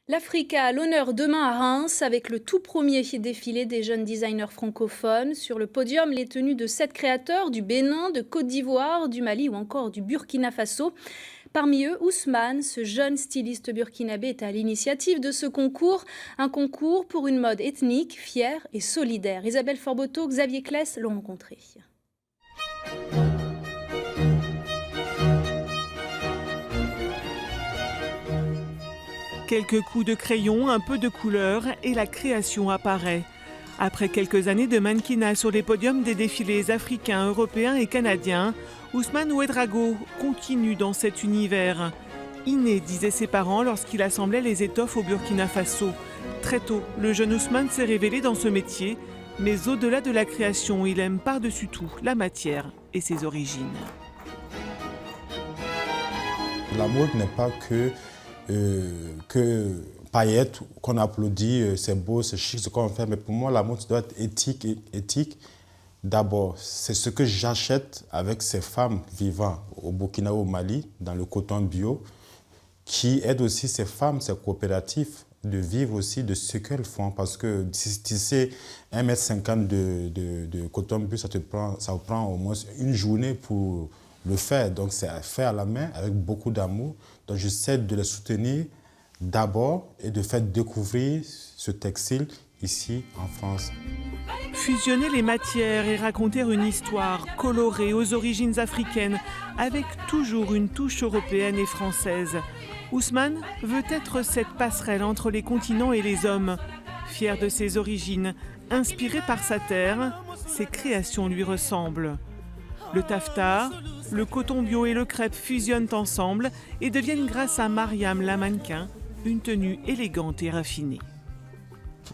L'Afrique a l'honneur demain à Reims avec le tout premier défilé des jeunes designers francophones. Sur le podium, les tenues de 7 créateurs du Bénin, de Côte d'Ivoire, du Mali ou encore du Burkina Faso. Parmi eux, Ousmane, ce jeune styliste burkinabé, est à l'initiative de ce concours. Un concours pour une mode ethnique, fière et solidaire. Isabelle Forboto, Xavier Kless l'ont rencontré. Quelques coups de crayon, un peu de couleur et la création apparaît. Après quelques années de mannequinat sur les podiums des défilés africains, européens et canadiens, Ousmane Ouedraogo continue dans cet univers. Inné, disaient ses parents lorsqu'il assemblait les étoffes au Burkina Faso. Très tôt, le jeune Ousmane s'est révélé dans ce métier, mais au-delà de la création, il aime par-dessus tout la matière et ses origines. La mode n'est pas que paillettes, qu'on applaudit, c'est beau, c'est chic, ce qu'on fait. Mais pour moi, la mode doit être éthique. D'abord, c'est ce que j'achète avec ces femmes vivant au Burkina, au Mali, dans le coton bio, qui aident aussi ces femmes, ces coopératives, de vivre aussi de ce qu'elles font. Parce que si tu sais, 1,50 m de coton bio, ça prend au moins une journée pour le faire. Donc, c'est fait à la main avec beaucoup d'amour. Donc, j'essaie de les soutenir d'abord et de faire découvrir ce textile ici en France. Fusionner les matières et raconter une histoire colorée aux origines africaines avec toujours une touche européenne et française. Ousmane veut être cette passerelle entre les continents et les hommes. Fier de ses origines, inspiré par sa terre, ses créations lui ressemblent. Le taffetas, le coton bio et le crêpe fusionnent ensemble et deviennent grâce à Mariam la mannequin une tenue élégante et raffinée.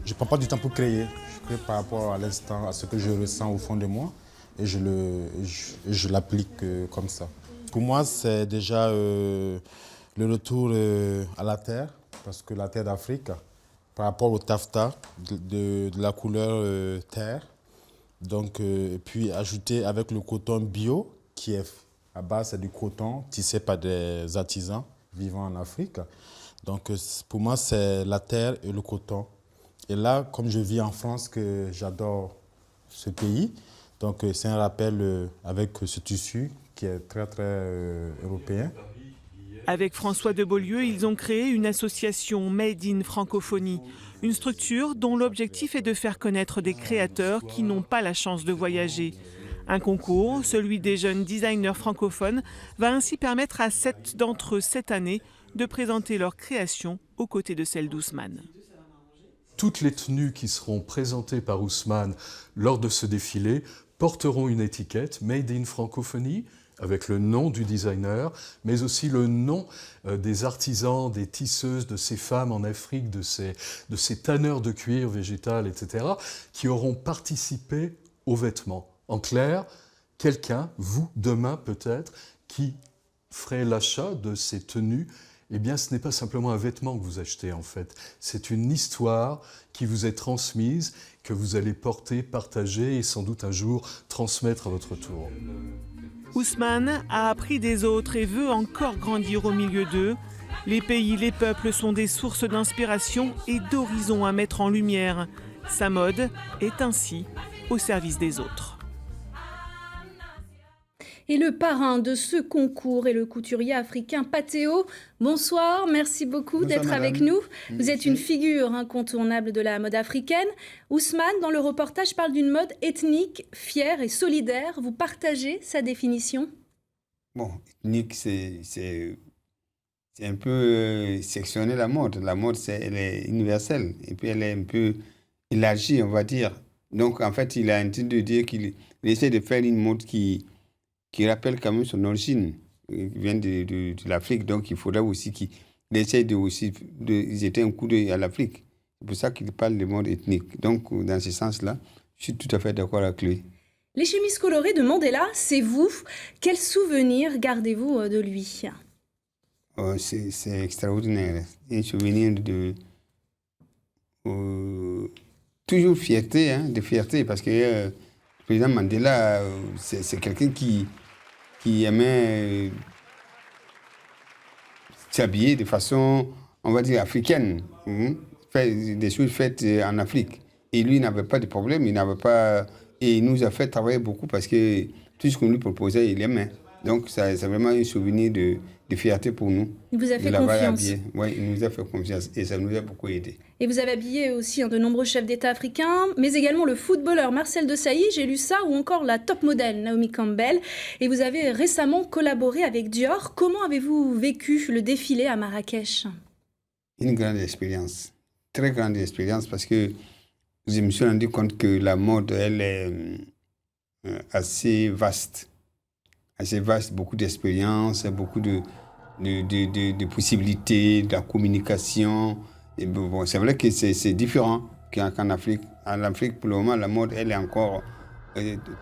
Je ne prends pas du temps pour créer. Je crée par rapport à l'instant, à ce que je ressens au fond de moi et je l'applique comme ça. Pour moi, c'est déjà le retour à la terre, parce que la terre d'Afrique, par rapport au taffetas, de la couleur terre, donc, et puis ajouter avec le coton bio, qui est à base c'est du coton tissé par des artisans vivant en Afrique. Donc pour moi, c'est la terre et le coton. Et là, comme je vis en France, que j'adore ce pays, donc c'est un rappel avec ce tissu qui est très, très européen. Avec François de Beaulieu, ils ont créé une association Made in Francophonie, une structure dont l'objectif est de faire connaître des créateurs qui n'ont pas la chance de voyager. Un concours, celui des jeunes designers francophones, va ainsi permettre à 7 d'entre eux cette année de présenter leurs créations aux côtés de celles d'Ousmane. Toutes les tenues qui seront présentées par Ousmane lors de ce défilé porteront une étiquette Made in Francophonie, avec le nom du designer, mais aussi le nom des artisans, des tisseuses, de ces femmes en Afrique, de ces tanneurs de cuir végétal, etc., qui auront participé aux vêtements. En clair, quelqu'un, vous, demain peut-être, qui ferait l'achat de ces tenues, eh bien ce n'est pas simplement un vêtement que vous achetez en fait, c'est une histoire qui vous est transmise, que vous allez porter, partager et sans doute un jour transmettre à votre tour. Ousmane a appris des autres et veut encore grandir au milieu d'eux. Les pays, les peuples sont des sources d'inspiration et d'horizons à mettre en lumière. Sa mode est ainsi au service des autres. Et le parrain de ce concours est le couturier africain Patéo. Bonsoir, merci beaucoup d'être avec nous. Vous êtes une figure incontournable de la mode africaine. Ousmane, dans le reportage, parle d'une mode ethnique, fière et solidaire. Vous partagez sa définition? Bon, ethnique, c'est un peu sectionner la mode. La mode, elle est universelle et puis elle est un peu élargie, on va dire. Donc, en fait, il a intention de dire qu'il essaie de faire une mode qui rappelle quand même son origine, qui vient de l'Afrique. Donc, il faudrait aussi qu'il essaie de jeter un coup d'œil à l'Afrique. C'est pour ça qu'il parle de mode ethnique. Donc, dans ce sens-là, je suis tout à fait d'accord avec lui. Les chemises colorées de Mandela, c'est vous. Quel souvenir gardez-vous de lui? Oh, c'est extraordinaire. Un souvenir de toujours fierté, de fierté, parce que le président Mandela, c'est quelqu'un qui aimait s'habiller de façon on va dire, africaines, des choses faites en Afrique. Et lui, il n'avait pas de problème, il n'avait pas... Et il nous a fait travailler beaucoup parce que tout ce qu'on lui proposait, il aimait. Donc, c'est vraiment un souvenir de fierté pour nous. Il vous a de fait l'avoir confiance. habillé. Oui, il nous a fait confiance et ça nous a beaucoup aidé. Et vous avez habillé aussi de nombreux chefs d'État africains, mais également le footballeur Marcel Desailly, j'ai lu ça, ou encore la top modèle Naomi Campbell. Et vous avez récemment collaboré avec Dior. Comment avez-vous vécu le défilé à Marrakech? Une grande expérience, très grande expérience parce que je me suis rendu compte que la mode, elle est assez vaste, beaucoup d'expérience, beaucoup de possibilités, de la communication. Et bon, c'est vrai que c'est différent qu'en Afrique. En Afrique, pour le moment, la mode, elle est encore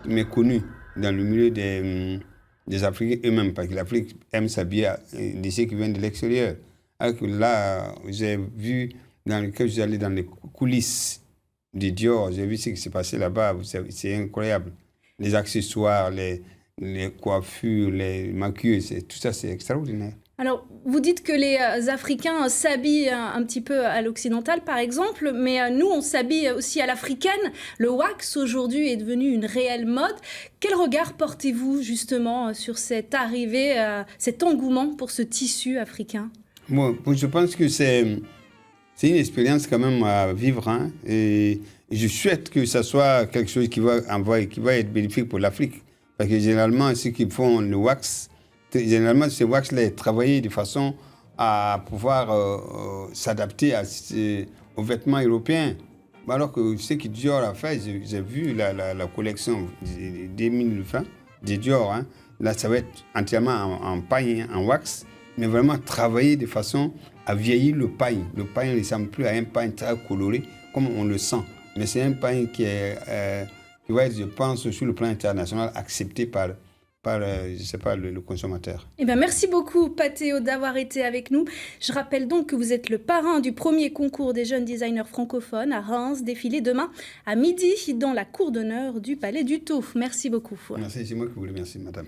méconnue dans le milieu des Africains eux-mêmes, parce que l'Afrique aime s'habiller de ceux qui viennent de l'extérieur. Alors que là, j'ai vu, quand je suis allé dans les coulisses de Dior, j'ai vu ce qui s'est passé là-bas, c'est incroyable. Les accessoires, les coiffures, les maquilleuses, tout ça, c'est extraordinaire. Alors, vous dites que les Africains s'habillent un petit peu à l'occidental, par exemple, mais nous, on s'habille aussi à l'africaine. Le wax, aujourd'hui, est devenu une réelle mode. Quel regard portez-vous, justement, sur cette arrivée, cet engouement pour ce tissu africain? Bon, je pense que c'est une expérience quand même à vivre, hein, et je souhaite que ça soit quelque chose qui va être bénéfique pour l'Afrique. Parce que généralement, ceux qui font le wax, généralement, ce wax-là est travaillé de façon à pouvoir s'adapter aux vêtements européens. Alors que ce que Dior a fait, j'ai vu la collection 2020 de Dior. Hein. Là, ça va être entièrement en paille, en wax, mais vraiment travaillé de façon à vieillir le paille. Le paille ne ressemble plus à un paille très coloré, comme on le sent. Mais c'est un paille qui va être, je pense, sur le plan international, accepté par je sais pas, le consommateur. Eh bien, merci beaucoup, Pathéo, d'avoir été avec nous. Je rappelle donc que vous êtes le parrain du premier concours des jeunes designers francophones à Reims, défilé demain à midi dans la cour d'honneur du Palais du Tauf. Merci beaucoup. Merci, c'est moi qui vous remercie, madame.